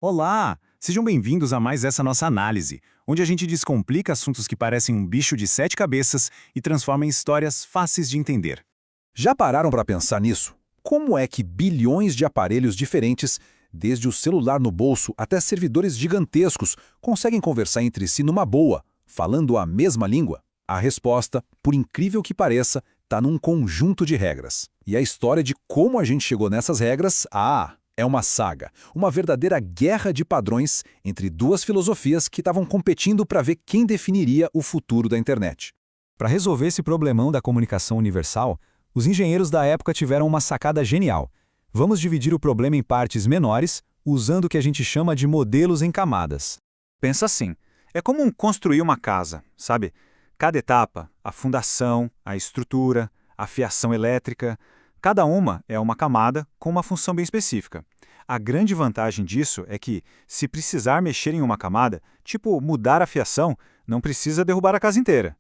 Olá! Sejam bem-vindos a mais essa nossa análise, onde a gente descomplica assuntos que parecem um bicho de sete cabeças e transforma em histórias fáceis de entender. Já pararam para pensar nisso? Como é que bilhões de aparelhos diferentes, desde o celular no bolso até servidores gigantescos, conseguem conversar entre si numa boa, falando a mesma língua? A resposta, por incrível que pareça, está num conjunto de regras. E a história de como a gente chegou nessas regras, é uma saga, uma verdadeira guerra de padrões entre duas filosofias que estavam competindo para ver quem definiria o futuro da internet. Para resolver esse problemão da comunicação universal, os engenheiros da época tiveram uma sacada genial. Vamos dividir o problema em partes menores, usando o que a gente chama de modelos em camadas. Pensa assim, é como construir uma casa, sabe? Cada etapa, a fundação, a estrutura, a fiação elétrica, cada uma é uma camada com uma função bem específica. A grande vantagem disso é que, se precisar mexer em uma camada, tipo mudar a fiação, não precisa derrubar a casa inteira.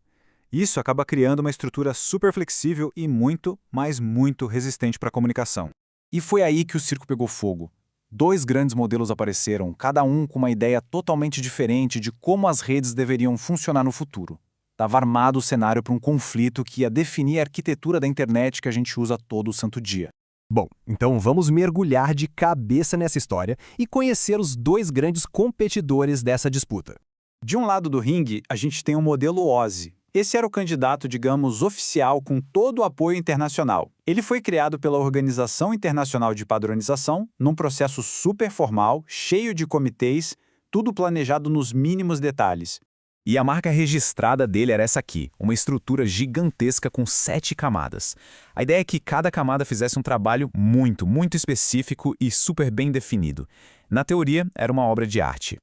Isso acaba criando uma estrutura super flexível e muito, mas muito resistente para a comunicação. E foi aí que o circo pegou fogo. Dois grandes modelos apareceram, cada um com uma ideia totalmente diferente de como as redes deveriam funcionar no futuro. Estava armado o cenário para um conflito que ia definir a arquitetura da internet que a gente usa todo o santo dia. Bom, então vamos mergulhar de cabeça nessa história e conhecer os dois grandes competidores dessa disputa. De um lado do ringue, a gente tem o modelo OSI. Esse era o candidato, digamos, oficial com todo o apoio internacional. Ele foi criado pela Organização Internacional de Padronização, num processo super formal, cheio de comitês, tudo planejado nos mínimos detalhes. E a marca registrada dele era essa aqui, uma estrutura gigantesca com 7 camadas. A ideia é que cada camada fizesse um trabalho muito específico e super bem definido. Na teoria, era uma obra de arte.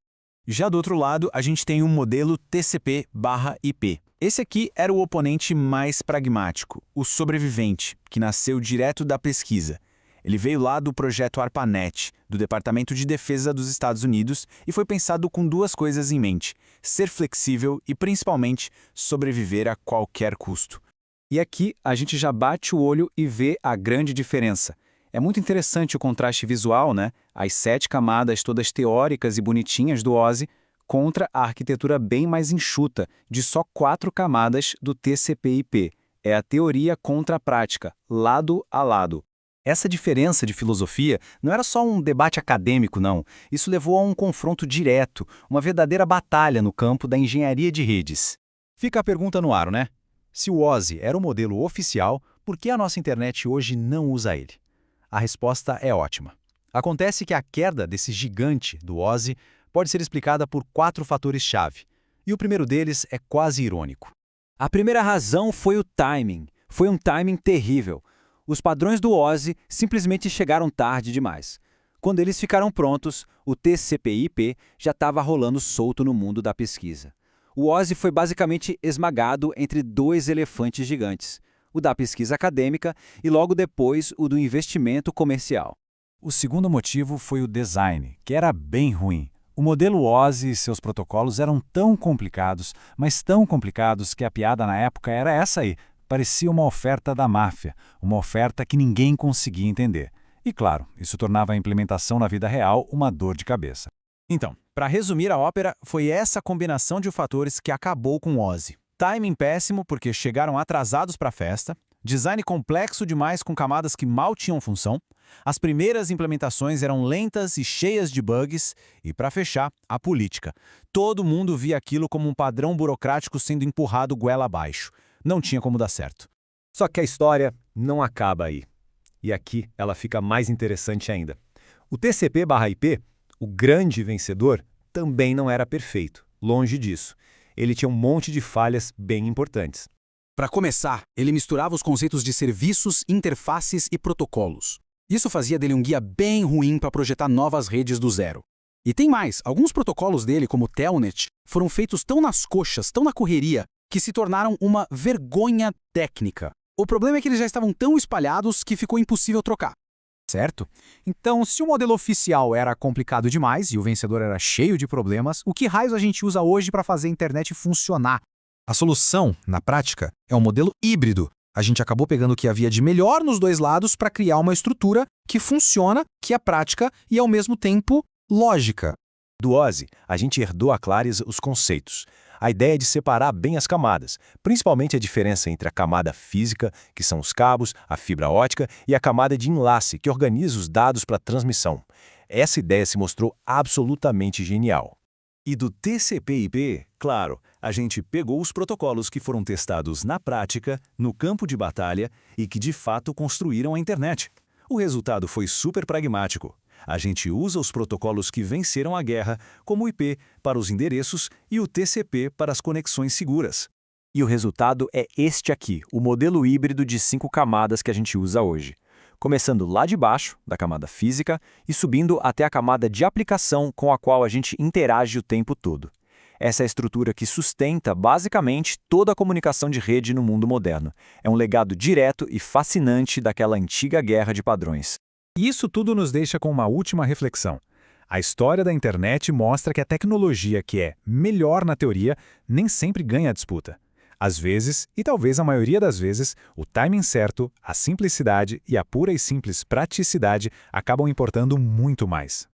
Já do outro lado, a gente tem o modelo TCP/IP. Esse aqui era o oponente mais pragmático, o sobrevivente, que nasceu direto da pesquisa. Ele veio lá do projeto ARPANET, do Departamento de Defesa dos Estados Unidos, e foi pensado com duas coisas em mente: ser flexível e, principalmente, sobreviver a qualquer custo. E aqui a gente já bate o olho e vê a grande diferença. É muito interessante o contraste visual, né? As 7 camadas todas teóricas e bonitinhas do OSI contra a arquitetura bem mais enxuta, de só 4 camadas do TCP/IP. É a teoria contra a prática, lado a lado. Essa diferença de filosofia não era só um debate acadêmico, não. Isso levou a um confronto direto, uma verdadeira batalha no campo da engenharia de redes. Fica a pergunta no ar, né? Se o OSI era o modelo oficial, por que a nossa internet hoje não usa ele? A resposta é ótima. Acontece que a queda desse gigante do OSI pode ser explicada por 4 fatores-chave, e o primeiro deles é quase irônico. A primeira razão foi o timing. Foi um timing terrível. Os padrões do OSI simplesmente chegaram tarde demais. Quando eles ficaram prontos, o TCP/IP já estava rolando solto no mundo da pesquisa. O OSI foi basicamente esmagado entre 2 elefantes gigantes, o da pesquisa acadêmica e logo depois o do investimento comercial. O segundo motivo foi o design, que era bem ruim. O modelo OSI e seus protocolos eram tão complicados, mas tão complicados que a piada na época era essa aí. Parecia uma oferta da máfia, uma oferta que ninguém conseguia entender. E claro, isso tornava a implementação na vida real uma dor de cabeça. Então, para resumir a ópera, foi essa combinação de fatores que acabou com o OSI. Timing péssimo porque chegaram atrasados para a festa, design complexo demais com camadas que mal tinham função, as primeiras implementações eram lentas e cheias de bugs, e para fechar, a política. Todo mundo via aquilo como um padrão burocrático sendo empurrado goela abaixo. Não tinha como dar certo. Só que a história não acaba aí. E aqui ela fica mais interessante ainda. O TCP/IP, o grande vencedor, também não era perfeito. Longe disso. Ele tinha um monte de falhas bem importantes. Para começar, ele misturava os conceitos de serviços, interfaces e protocolos. Isso fazia dele um guia bem ruim para projetar novas redes do zero. E tem mais, alguns protocolos dele, como o Telnet, foram feitos tão nas coxas, tão na correria, que se tornaram uma vergonha técnica. O problema é que eles já estavam tão espalhados que ficou impossível trocar. Certo? Então, se o modelo oficial era complicado demais e o vencedor era cheio de problemas, o que raios a gente usa hoje para fazer a internet funcionar? A solução, na prática, é um modelo híbrido. A gente acabou pegando o que havia de melhor nos dois lados para criar uma estrutura que funciona, que é prática e, ao mesmo tempo, Lógica. Do OSI, a gente herdou a clares os conceitos. A ideia de separar bem as camadas, principalmente a diferença entre a camada física, que são os cabos, a fibra ótica, e a camada de enlace, que organiza os dados para transmissão. Essa ideia se mostrou absolutamente genial. E do TCP/IP, claro, a gente pegou os protocolos que foram testados na prática, no campo de batalha e que de fato construíram a internet. O resultado foi super pragmático. A gente usa os protocolos que venceram a guerra, como o IP para os endereços e o TCP para as conexões seguras. E o resultado é este aqui, o modelo híbrido de 5 camadas que a gente usa hoje. Começando lá de baixo, da camada física, e subindo até a camada de aplicação com a qual a gente interage o tempo todo. Essa é a estrutura que sustenta, basicamente, toda a comunicação de rede no mundo moderno. É um legado direto e fascinante daquela antiga guerra de padrões. E isso tudo nos deixa com uma última reflexão. A história da internet mostra que a tecnologia que é melhor na teoria nem sempre ganha a disputa. Às vezes, e talvez a maioria das vezes, o timing certo, a simplicidade e a pura e simples praticidade acabam importando muito mais.